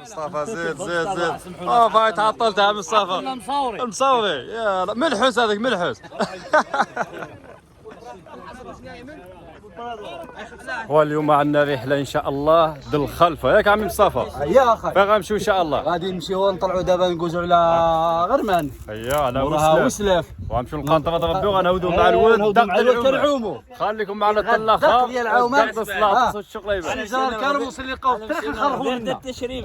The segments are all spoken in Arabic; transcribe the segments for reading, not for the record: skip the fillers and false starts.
مصطفى زيد زيد زيد. باي تعطلت يا مصطفى. مصوري يلا ملحوس هذاك ملحوس. واليوم عندنا رحله ان شاء الله للخلفه ياك عمي مصطفى؟ يا اخي فين غنمشيو ان شاء الله؟ غادي نمشيو ونطلعوا دابا نقوزوا على غرمان. على وسلاف وغنمشيو للقنطره ربي وغنهودوا مع الولد كنعوموا. خليكم معنا الطلاخه ديال العومات الشقليبه شجر الكرموس اللي لقاو في الطريق نخرجوا لنا التشريب.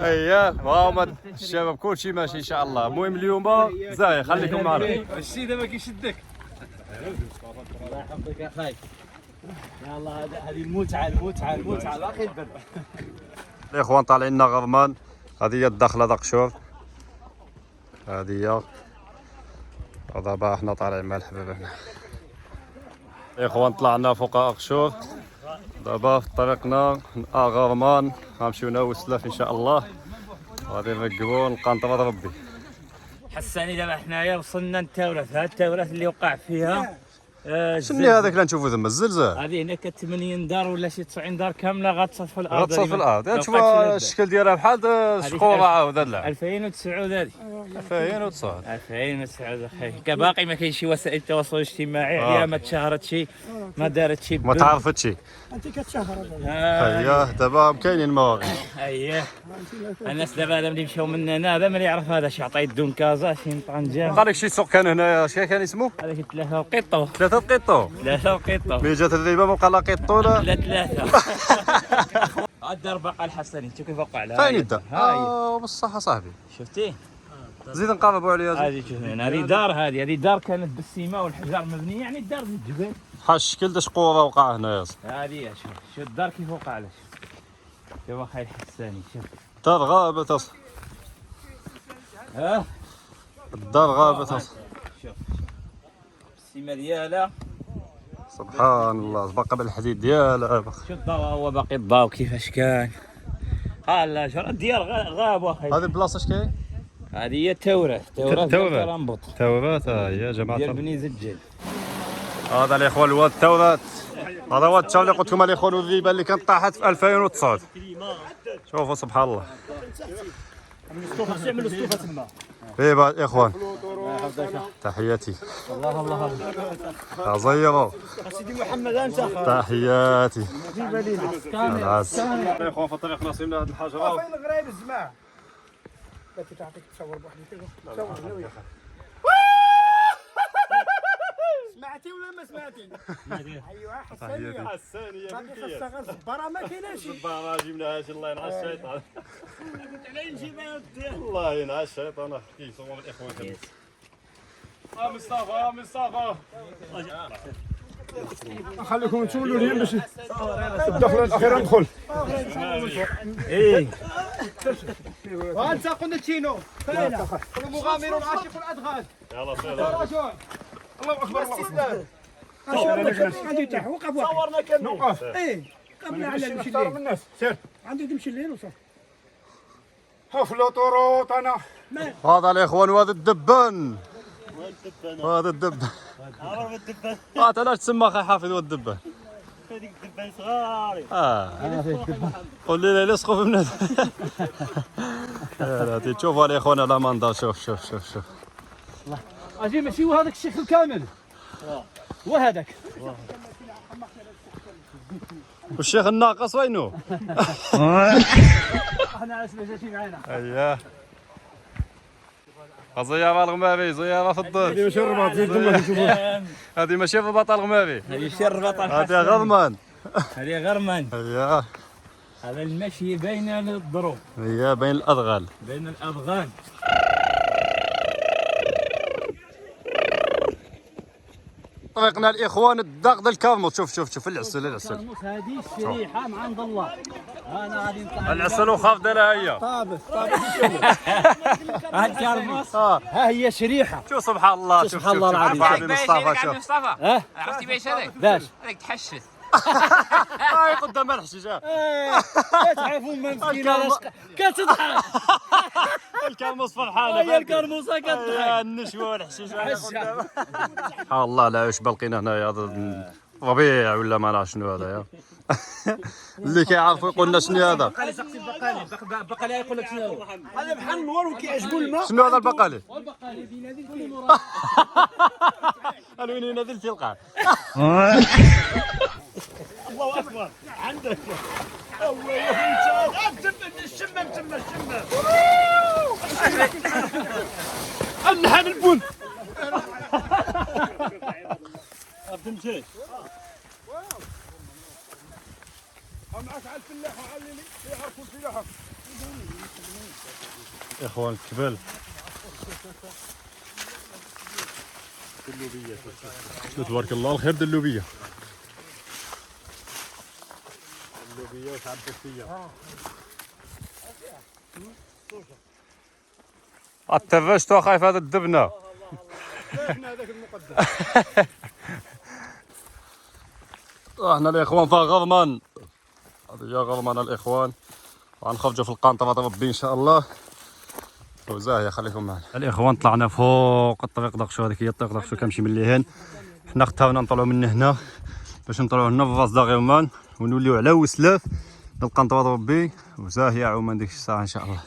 وهما الشباب كلشي ماشي ان شاء الله. المهم اليوم زاهي خليكم معنا. الشي دابا كيشدك. الله يحفظك يا خاي. يلا هذه المتعه باقي البر. الاخوان طالعين لنا غرمان. هذه هي الدخله دقشور. هذه هي. ودابا حنا طالعين مع الحباب هنا. الاخوان طلعنا فوق اقشور. دابا في طريقنا غرمان غنمشيو ناوي السلاف ان شاء الله. غادي نركبوا القنطره ربي. حساني دابا حنايا وصلنا للتورث. هاد التورث اللي وقع فيها شنو هذاك اللي نشوفوا ثم الزلزال؟ هذه هنا 80 دار ولا شي 90 دار كامله غتصف في الارض. غتصف في الارض. تشوف الشكل ديالها بحال شقوره عاود لا 2009 هذه 2009 اخي باقي ما كاينش وسائل التواصل الاجتماعي عليها ما تشهرتش ما دارتش ما تعرفتش. انت كتشهر دابا كاينين المواقع. الناس دابا اللي مشاو من هنا هذا ما يعرف هذا شي عطاي الدون كازا شي طنجه. قال لك شي سوق كان هنايا شي كان اسمه هذاك 3 قطو 3 قطو ملي جات الريبه ما بقى لا قطو لا 3. الدار باقا الحسني شوف كيف وقع لها. فين الدار؟ بالصحه صاحبي شفتيه. زيد نقربوا عليها. هذه شوف هنا هذه دار كانت بالسيمه والحجار مبنيه يعني الدار في الجبل. بحال الشكل د شقوره وقع هنايا. هذه شوف الدار كيف وقع لها. شوف اخي الحساني شوف الدار غابت الدار غابت شوف السيمه ديالها سبحان الله. باقي بالحديد ديالها. شوف الضوء هو باقي الضوء كيفاش كان. لا شو الديار غاب اخي. هذه البلاصه اش كاين؟ هذه هي التورث كرنبط. تورث يا جماعه ديال بني زجل. هذا الاخوان هو التورث. هذا هو التاو اللي قلت لكم الاخوان الريبه اللي كانت طاحت في 2009. شوفوا سبحان الله. ايوا يا اخوان تحياتي. الله زيروا سيدي محمد انت تحياتي. كامل يا اخوان في طريقنا وصلنا لهاد الحجره. فين الغريب الزماع باش تعطيك تصور بوحدك. تصور يا اخي. سمعتي ولا ما سمعتي؟ ايوا حسانيه باقي خاصها غير زباره ما كايناش. زباره جبناهاش الله ينعس الشيطان. قلت علي نجيبها الله ينعس الشيطان. احكي صور الاخوان. مصطفى خليكم تسولوا لي باش الدخله الاخيره ندخل. وانت قلنا تشينو فين المغامر العاشق الادغال. يلا سير. الله اكبر الله اكبر. عندي تحت وقف واحد صورنا كان نوقف. قبل على نمشي نختار الليل. الناس سير. عندي تمشي الليل وصافي. في الاوتوروط انا. هذا الاخوان وهذا الدبان. هذا الدبان. عرف الدبان. علاش تسمى اخي حافظ هو الدبان؟ هذيك الدبان صغاري. قول لي لا سقف من هذا. تشوفوا الاخوان على منظر. شوف اجي ماشي هو هذاك الشيخ الكامل. هو هذاك. والشيخ الناقص وينو؟ احنا علاش ما جاتي معنا. زياره الغماري، زياره في الدار. هذه ماشي الرباط زيد الله نشوفوها. هذه ماشي في الرباط الغماري، هذه شربطة هذه غضمان. هذه غرمان. هي هذا المشي بين الظروف، هي بين الاضغال. بين الأضغان. طريقنا الاخوان الدغد الكرموس. شوف العسل الكرموس هذه الشريحه من عند الله. انا غادي نطلع العسل وخاف دارها هي. طابت ها الكرموس ها هي شريحه. شوف سبحان الله. سبحان الله العظيم. عبد مصطفى شوف. مصطفى عرفتي باش هذاك؟ باش هذاك تحشش. هاي قدام الحشيشه. تعرفوا ما مسكين علاش كتضحك. الكرموس فرحانه. هي الكرموسه كتضحك. النشوه والحشيشه سبحان الله. لا عشبه لقينا هنايا هذا ربيع ولا ما نعرف شنو هذا. اللي كيعرفوا يقول لنا شنو هذا. بقالي يقول لك شنو هو هذا بحال النور وكيعجبو الماء. شنو هذا البقالي؟ والبقالي بينادي كل مرة. وين ينادي تلقى. الله اكبر عندك الله الشمام تما النحل البن. تمشي معك على الفلاح وعلى اللي يعرفوا الفلاحه. اخوان الكبال. تبارك الله الخير ديال اللوبيه. اللوبيه وتعبت فيا. التفشتو خايف هذا الدبنه. هذاك المقدم. احنا الاخوان فيها غضمان. هذه هي غضمان الاخوان. غنخرجوا في القنطره ربي ان شاء الله. وزاهيه خليكم معنا. الاخوان طلعنا فوق الطريق داكشو. هذيك هي الطريق داكشو كنمشي من لهين. حنا اختارنا نطلعوا من هنا باش نطلعوا هنا في راس داغيرمان ونوليو على وسلاف القنطره ربي. وزاهيه عمان ديك الساعه ان شاء الله.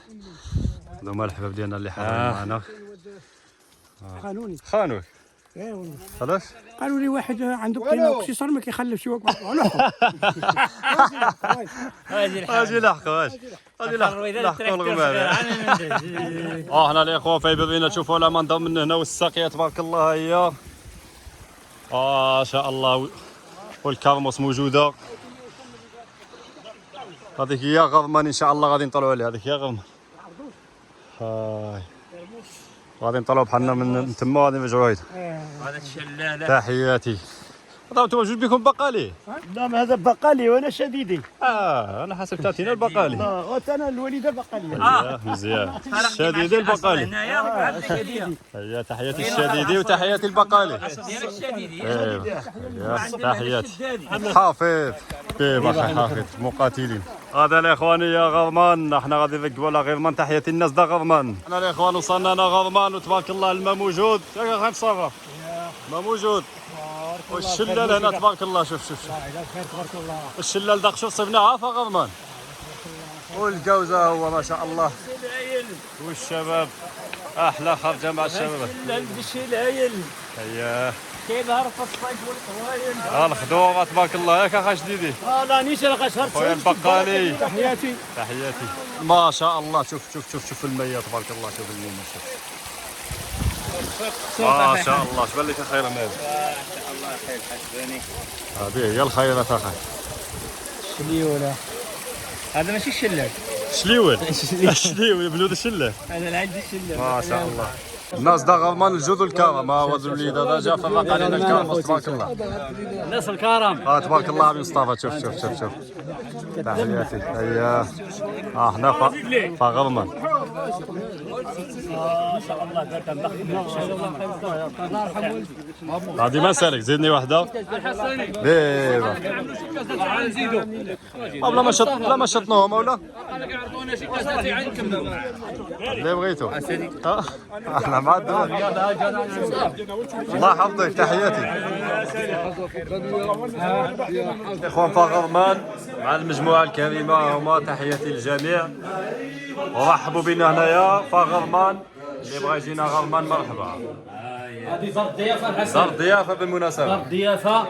هذو هما الحباب ديالنا اللي حاضرين معنا. خانوني. خانوك ايه والله. علاش؟ قالوا لي واحد عنده قيمه اكسسوار ما كيخلفش يوقف. اجي لحقوا اجي لحقوا الغمامه. هنا الاخوان في بابينا تشوفوا لا منظر من هنا والساقيه تبارك الله هي. ما شاء الله. والكرموس موجوده. هذيك هي غضمان ان شاء الله غادي نطلعوا عليها. هذيك هي غضمان. هاي غادي نطلعوا بحالنا من تما غادي نرجعوا هيدا. هذا الشلالة. تحياتي. هذا انتم جوج بكم بقالي. لا هذا بقالي وانا شديدي. انا حسبت عطينا البقالي. لا انا الوالده بقالي. مزيان. الشديدي البقالي. هنايا الشديدي. هي تحياتي الشديدي وتحياتي البقالي. ديال الشديدي. ايوا تحياتي حافظ. كيف اخي حافظ مقاتلين. هذا الاخوان يا غرمان. احنا غادي نركبوا على غرمان. تحياتي الناس دا غرمان. انا الاخوان وصلنا انا غرمان وتبارك الله الماء موجود. يا اخي مصطفى الماء موجود. والشلال هنا تبارك الله. شوف تبارك الله. الشلال داك شوف صيبناها في غرمان. والجوزه هو ما شاء الله. والشباب احلى خرجه مع الشباب. البشي العيل. اييه كيظهر في الصيف والقوايل. الخدومه تبارك الله. ياك اخا جديدي. لا نيش راه شهر خويا البقالي. تحياتي. تحياتي. ما شاء الله. شوف المية تبارك الله. شوف المية ما شاء الله. شبان لك الخير مال. ما شاء الله خير حسباني. هذه هي الخيرات اخي. شليوله. هذا ماشي الشلال. شليول. شليول بنود الشله. هذا العندي الشلال. ما شاء الله. الناس دا غرمان الجود والكرم. ها هو الوليد هذا جا فرق علينا الكرم تبارك الله. الناس الكرم. تبارك الله عبد مصطفى. شوف تحياتي. هيا حنا فغرمان. ما شاء الله غادي ما سالك زيدني واحده. ديما بلا ما شطناهم ولا اللي بغيتو. احنا مع الدول. الله يحفظك. تحياتي اخوان فغرمان مع المجموعه الكريمه. هما تحياتي للجميع ورحبوا بنا هنايا فغرمان. اللي بغى يجينا غرمان مرحبا. هذه زار الضيافه. دار ضيافه بالمناسبه. دار الضيافه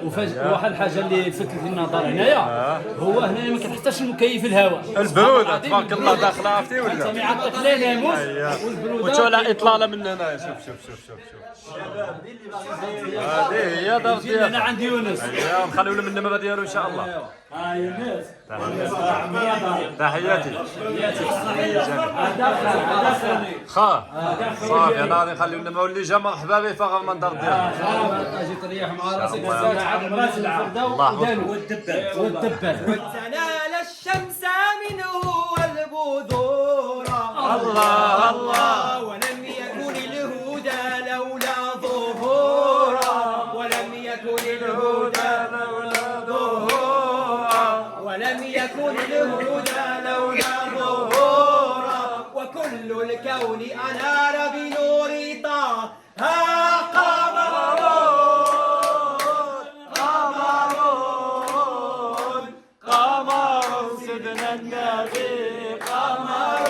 واحد الحاجه اللي لفتت لي النظر هنايا، هو هنايا ما كنحتاجش المكيف الهواء. البروده تبارك الله داخله عرفتي انت ولا؟ معطق لا ناموس وشو والبروده. على اطلاله من هنا. شوف هذه هي دار انا ديالها. عندي يونس. نخليو لهم النمره ديالو ان شاء الله. يونس تحياتي. خا صافي انا غادي نخليو النمره واللي جا مرحبا به فقط من دار ديالو. اجي تريح مع راسك عاد الراس والدبان. تنال الشمس منه والبذور الله الله. ولم يكن الهدى لولا ظهورا ولم يكن الهدى لولا ظهورا ولم يكن الهدى لولا ظهورا وكل الكون أنار بنور طه قمر سيدنا النبي قمر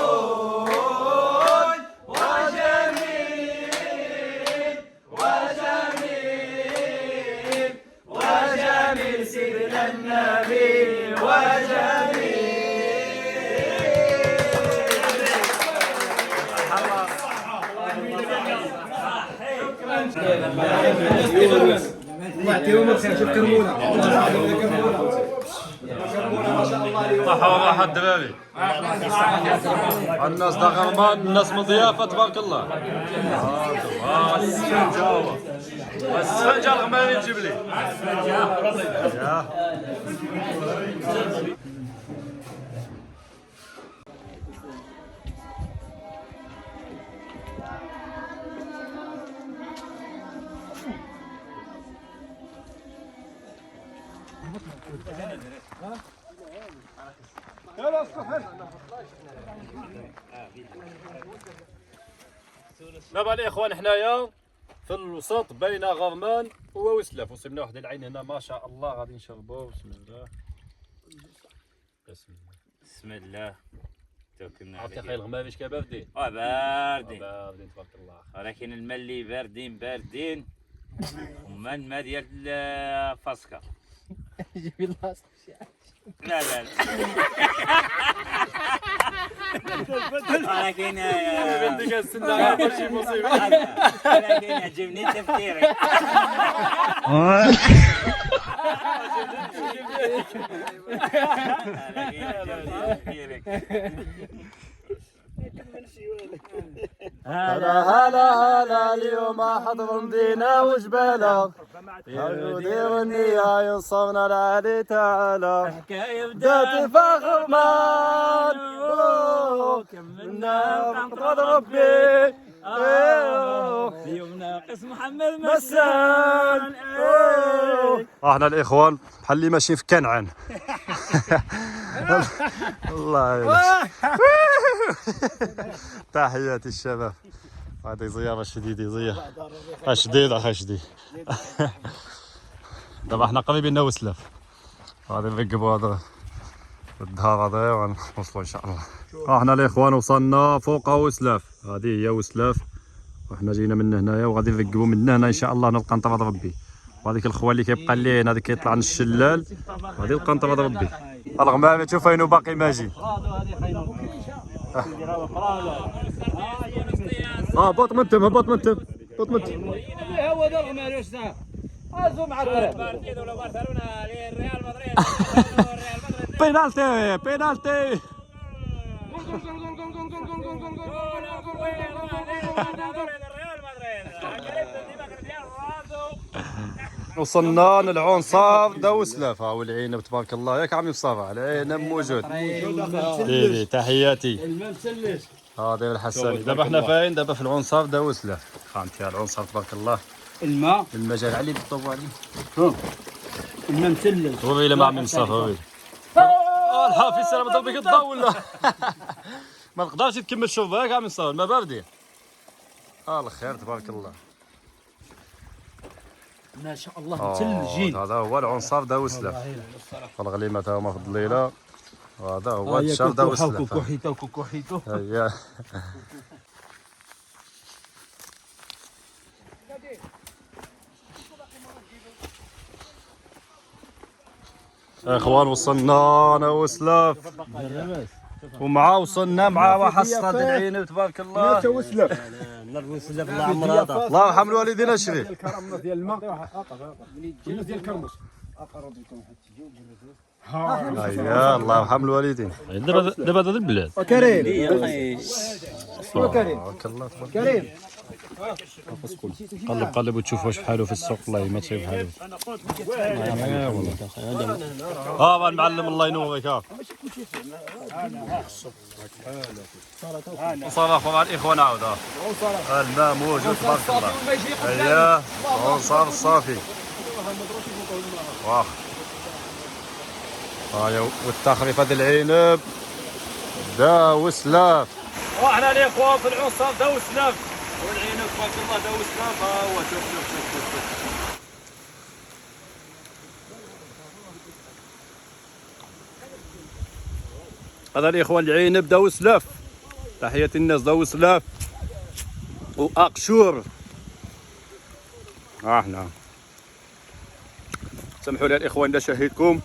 وجميل سيدنا النبي وجميل. صحوا راحة الدراري. الناس دغرمان الناس مضيافة تبارك الله. السفنجة الغماري تجيب لي. دابا الاخوان حنايا في الوسط بين غرمان ووسلاف، وصلنا واحد العين هنا ما شاء الله غادي نشربوا. بسم الله بسم الله بسم الله. توكلنا عرفتي عليه. خاي الغماري شكا باردين. باردين باردين تبارك الله. ولكن الماء اللي باردين هما الماء ديال الفاسكا. لا لا لا. ولكن بنتك السنة ماشي مصيبة. ولكن يعجبني تفكيرك. هلا هلا هلا اليوم حضر مدينة وجبالة يهودي والنية ينصرنا العالي تعالى بدات فخر مان كملنا بقدرة ربي اليوم ناقص محمد مسان. احنا الاخوان بحال اللي ماشيين في كنعان. الله تحياتي الشباب. هذه زيارة شديدة زيارة شديد اخي شديد. دابا حنا قريبين لوسلاف غادي نركبوا هذا الدهر هذا ونوصلوا ان شاء الله. احنا الاخوان وصلنا فوق وسلاف، هذه هي وسلاف وحنا جينا من هنايا وغادي نركبوا من هنا ان شاء الله نلقى نطرد ربي. وهذيك الخوه اللي كيبقى ليه هذا كيطلع من الشلال غادي نلقى نطرد ربي. الغمامه شوف فين باقي ماجي. بط من تم بط من تم بط من تم. هو ذا الغماري واش صار؟ ازو مع الطريق. بينالتي بينالتي. وصلنا للعنصر دا وسلاف. ها هو العنب تبارك الله ياك عمي مصطفى العنب موجود. ديدي تحياتي. الماء مسلش. داير الحساني. دابا حنا فين؟ دابا في العنصر دا وسلاف. فهمتي العنصر تبارك الله الماء المجال علي بالطو علي. الماء مسلش. وري الى مع عمي مصطفى وري. الحافي السلام ضرب بك الضوء ولا ما تقدرش تكمل شربها ياك عمي مصطفى الماء باردين. الخير تبارك الله ما شاء الله متلجين. هذا هو العنصر دا وسلاف. الغليمه تا هما في الضليله. هذا هو الشهر دا وسلاف. كوكوحيتو هيا يا اخوان وصلنا انا وسلاف ومعاه وصلنا مع واحد صاد العين تبارك الله. وسلف الله يرحم الوالدين الشريف. الكرم ديال الماء ديال الكرمس. هيا الله يرحم الوالدين. دابا هذا البلاد. كريم تبارك الله كريم قلب وتشوف واش بحالو في السوق. والله ما تشوف بحالو. والله المعلم الله ينورك. صافا مع الاخوان عاود الماء موجود تبارك الله. هيا ونصار الصافي واخ. هايا والتخريفه ديال العنب دا وسلاف. وحنا الاخوان في العصر دا وسلاف والعنب تبارك الله دا وسلاف. ها هو شوف شوف شوف شوف. هذا الاخوان العنب دا وسلاف. تحياتي الناس دا وسلاف واقشور. احنا سمحوا لي الاخوان لا شهيدكم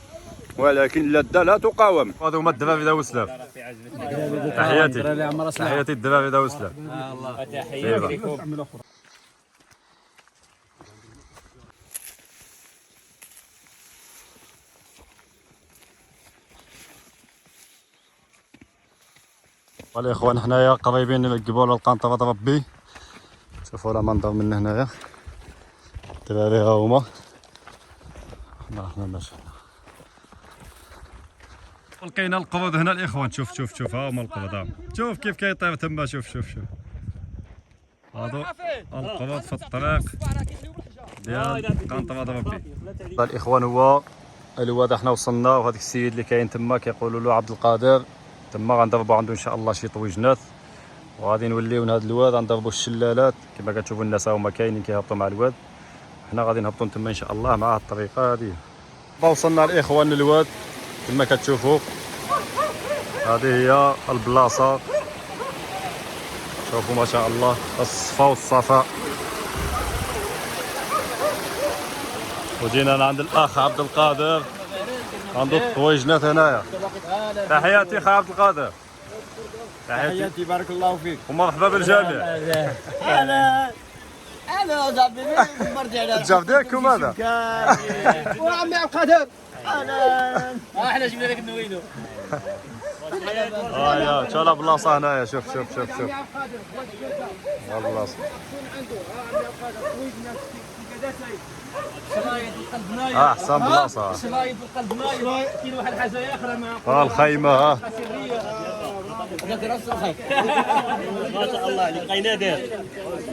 ولكن اللذة لا تقاوم. هذا هما الدبابي دا وسلاف. تحياتي الدبابي دا وسلاف. تحياتي لكم. والاخوان حنايا قريبين من القبول القنطرة ربي. شوفوا المنظر من هنايا. الدراري ها هما. حنا ماشي لقينا القرود هنا الاخوان. شوف شوف شوف ها هما القرود. شوف كيف كيطير تما. شوف شوف شوف هادو القرود في الطريق ديال قنطرة ربي. الاخوان هو الواد حنا وصلنا وهذاك السيد اللي كاين تما كيقولوا له عبد القادر تما غنضربوا عنده ان شاء الله شي طويجنات وغادي نوليو لهذا الواد غنضربوا الشلالات كما كتشوفوا الناس هما كاينين كيهبطوا مع الواد. حنا غادي نهبطوا تما ان شاء الله مع الطريقه هذه. وصلنا الاخوان للواد كما كتشوفوا. هذه هي البلاصه. شوفوا ما شاء الله الصفا والصفاء. وجينا عند الاخ عبد القادر عنده الطويجنات هنايا. تحياتي خا عبد القادر. تحياتي بارك الله فيك ومرحبا بالجميع. انا صاحبي مرجع على الجاف ديالكم هذا. وعمي عبد القادر انا احنا جبنا لك النويدو. يا شوف البلاصه هنايا. شوف شوف شوف شوف البلاصه. احسن بلاصه. شرايط القلب نايم كاين واحد الحاجه اخرى مع الخيمه. ها ما شاء الله عليك قينادر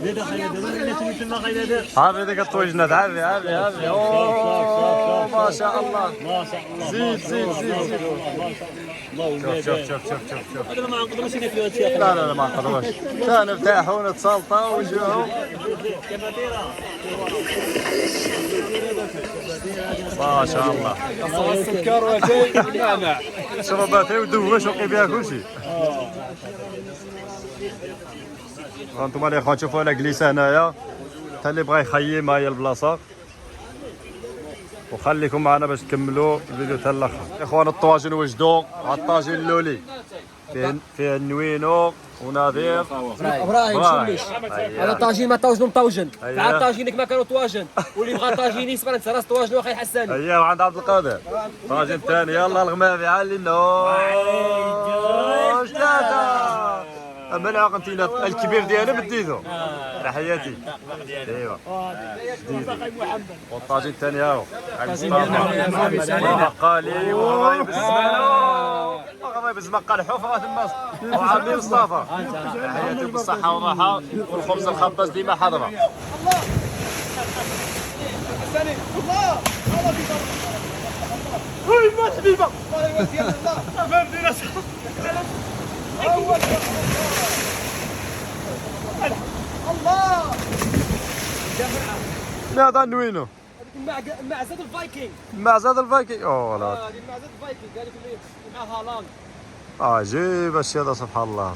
زيد قينادر اللي تما قينادر. عافي ديك الطويجنات. عافي عافي عافي. اوه ما شاء الله. ما شاء الله. زيد زيد زيد. شوف شوف شوف شوف شوف. انا ما نقدروش ناكلوا هادشي. لا لا لا ما نقدروش. نرتاحوا ونتسلطوا ونجوعوا. ما شاء الله. السكر وشيء نعناع شرباتي ودوش وقي كلشي. هانتوما الاخوان شوفوا انا جليس هنايا. حتى اللي بغى يخيم ها هي البلاصه. وخليكم معنا باش تكملوا الفيديو حتى الاخر. اخوان الطواجن وجدوا. الطاجين اللولي فيه النوينو ونظير ابراهيم شلش. هذا طاجين ما طاوجنو مطوجن. عاد طاجينك ما كانوا طواجن واللي بغى طاجين يسمع انت راس طواجن واخا يحسن. هيا وعند عبد القادر طاجن الثاني. يلا الغمامي علينا. ثلاثة اما العقنتينا الكبير ديالنا بديتو. تحياتي. ايوا والطاجن الثاني هاهو قالي وغرايب الزمان وغرايب الزمان قال حفره تما وعاملين مصطفى. تحياتي بالصحه والراحه والخبز الخباز ديما حاضره. هذا نوينو معزة الفايكنج. معزة الفايكنج. اوه لا هذه معزة الفايكنج قال لك مع هالاند. عجيب الشيء هذا سبحان الله.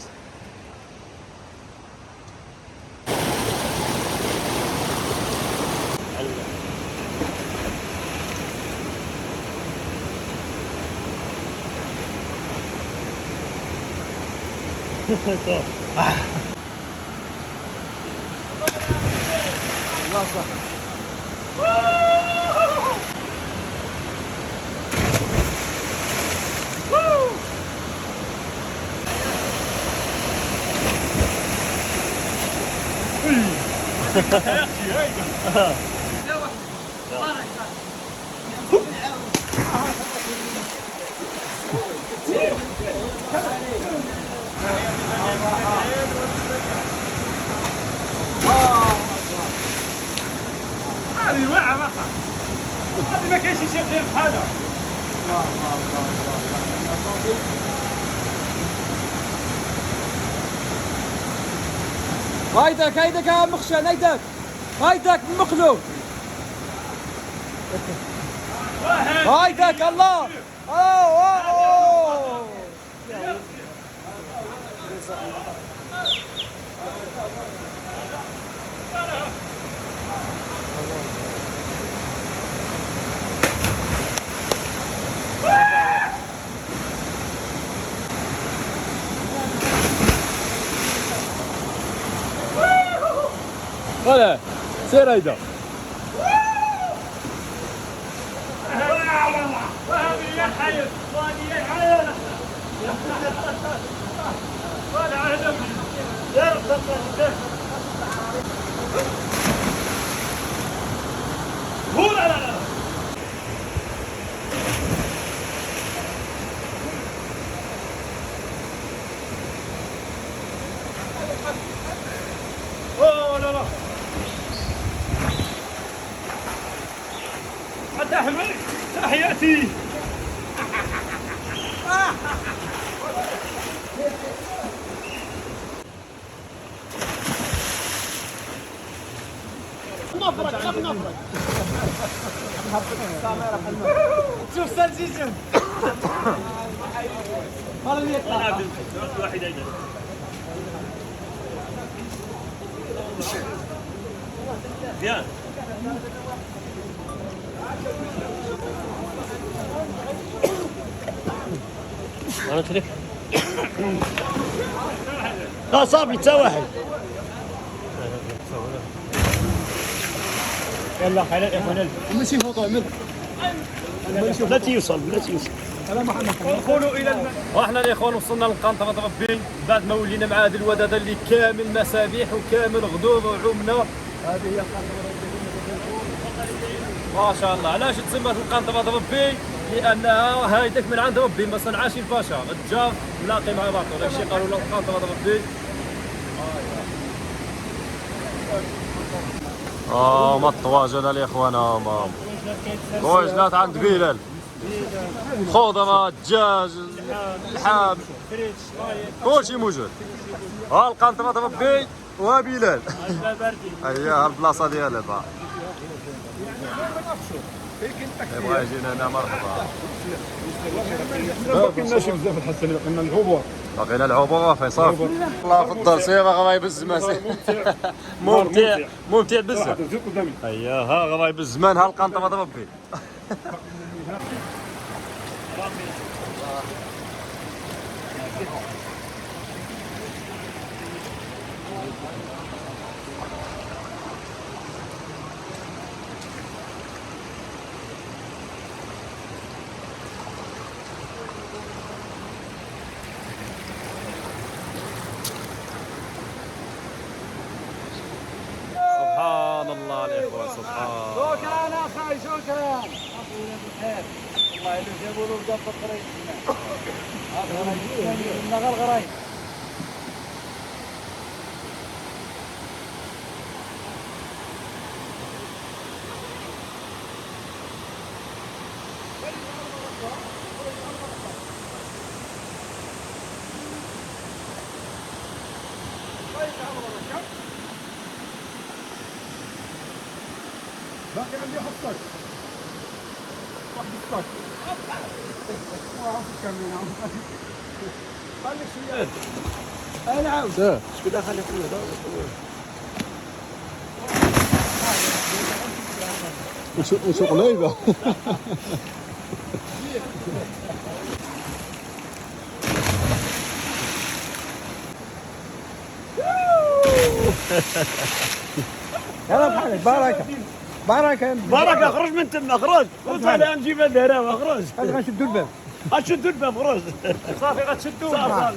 هذه واعره ما صح. هذه ما كاينش شي شيء غير بحالها. هايدك هايدك يا مخشن هايدك هايدك مقلوب هايدك الله اوه اوه ولا سير هيدا وهذه يا حي وهذه يا حي ولا عهد لا لا لا اوه لا لا حتى احمد تحياتي شوف سلسيسن هذا اللي يطلع واحد ايضا زيان انا ترك لا صافي تا واحد يلا خلينا يا اخوان ماشي فوطو عمل لا تيوصل لا تيوصل ندخلوا الى واحنا الاخوان وصلنا للقنطرة ربي بعد ما ولينا مع هذه الودادة اللي كامل مسابيح وكامل غدور وعمنا. هذه هي القنطرة ما شاء الله. علاش تسمات القنطرة ربي؟ لانها هايدك من عند ربي ما صنعاش البشر، الجار ملاقي مع بعضه، داكشي قالوا له القنطرة ربي. ما الطواجن الاخوان ما طواجنات عند بلال، خضرة دجاج لحم كلشي موجود. ها القنطرة ربي وها بلال. هيا البلاصة ديالها با يبغى يجينا هنا مرحبا. ما كناش بزاف الحسن قلنا العبور باقينا العبور فيصل. الله يفضل سير غا يبز ممتع ممتع بزاف. زيد قدامي هيا ها غا يبز زمان. ها القنطرة ربي. سبحان الله الاخوان سبحان الله. شكرا اخي شكرا بخير والله اللي جابوا له بدا الطريق هذا الغرايب باقي عندي حصك واحد الصك خليك شويه انا عاود شكون داخل فيه وسوق ليبه يلا بحالك بركه بركه بركه اخرج من تما اخرج وطالع نجيب الدراهم اخرج هذا غنشدوا الباب غنشدوا الباب اخرج صافي غتشدوا صافي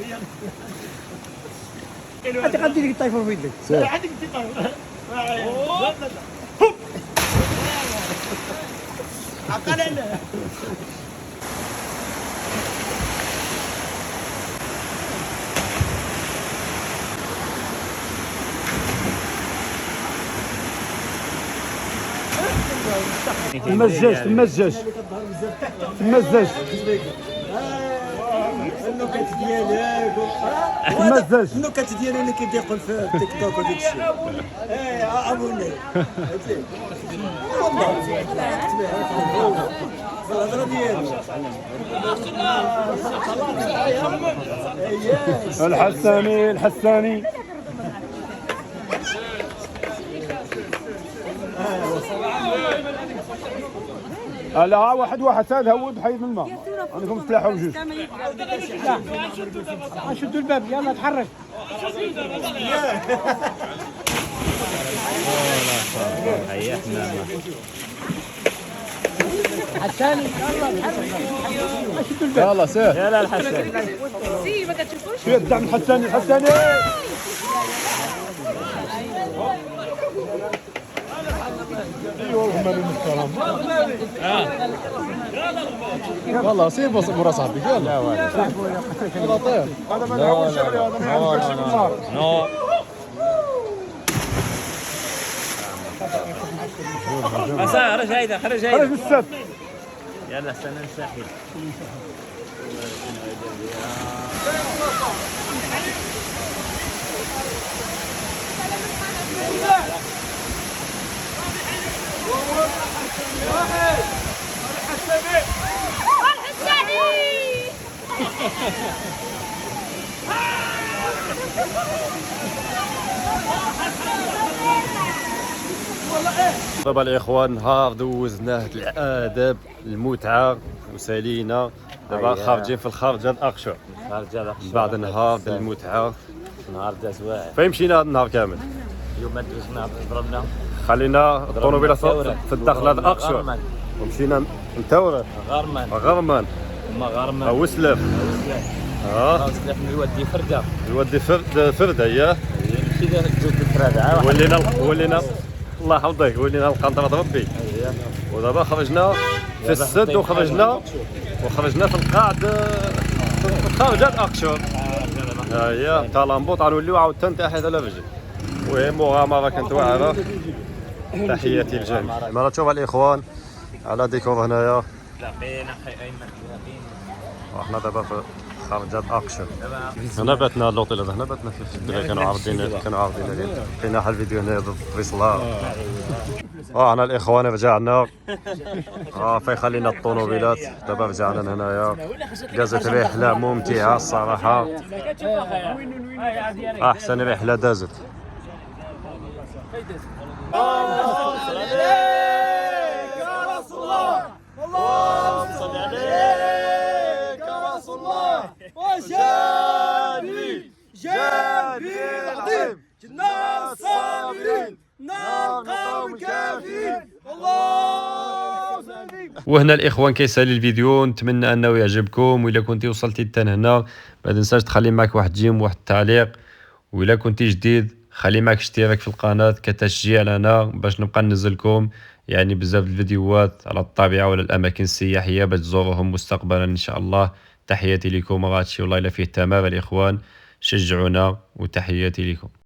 انت غدير لك الطيفور في يدك عندك التقاء عقل تمزج تمزج تمزج النكت ديالك تمزج النكت ديالي اللي كيضيقوا في التيك توك وداك الشيء ايه ابوني الهضره ديالو الحساني الحساني لا واحد هذا هو بحيد من الماء عندكم سلاحه وجوج شدوا الباب يلا تحرك حساني يلا سير يلا الحسن شو الدعم الحساني الحساني والله سيب ورا صاحبك يلا يلا طير هذا ما نعاونش عليه هذا ما يعرفش النار نو خرج هيدا خرج خرج هيدا من السد يلا استنى نساحل دابا الاخوان نهار دوزناه الاداب المتعه وسالينا دابا خارجين في الخارجه الاقشر بعد نهار ديال المتعه نهار داز واعر فين مشينا هذا النهار كامل اليوم دوزنا ضربنا خلينا الطوموبيله في الداخل هذا الاقشر ومشينا نتورط غرمان وما غرمان وسلف وسلف من الوادي فرده الوادي فرده اياه مشينا جوج الفرادة ولينا الله يحفظك ولينا القنطرة ربي ودابا خرجنا في السد وخرجنا في القاعد في خارجة الاقشر هي طالامبوط غنوليو عاوتاني تحت على رجل المهم مغامرة كانت واعرة تحياتي للجميع مرة تشوف الاخوان على ديكور هنايا لاقينا خي ايمن احنا دابا في خارجة الاقشر هنا باتنا اللوطيل هذا هنا باتنا في الدراري كانوا عارضين علينا لقينا واحد الفيديو هنا فيصلة احنا الاخوان رجعنا فيخلينا الطوموبيلات دابا رجعنا لهنايا دازت رحلة ممتعة الصراحة احسن رحلة دازت العظيم جنا الصابرين نلقاو الكافرين الله سليم. وهنا الاخوان كيسالي الفيديو نتمنى انه يعجبكم واذا كنتي وصلتي حتى هنا ما تنساش تخلي معك واحد جيم واحد التعليق واذا كنتي جديد خلي معك اشتراك في القناه كتشجيع لنا باش نبقى ننزلكم يعني بزاف الفيديوهات على الطبيعه ولا الاماكن السياحيه باش تزوروهم مستقبلا ان شاء الله. تحياتي لكم وغادشي والله الا فيه تمام الاخوان شجعونا وتحياتي لكم.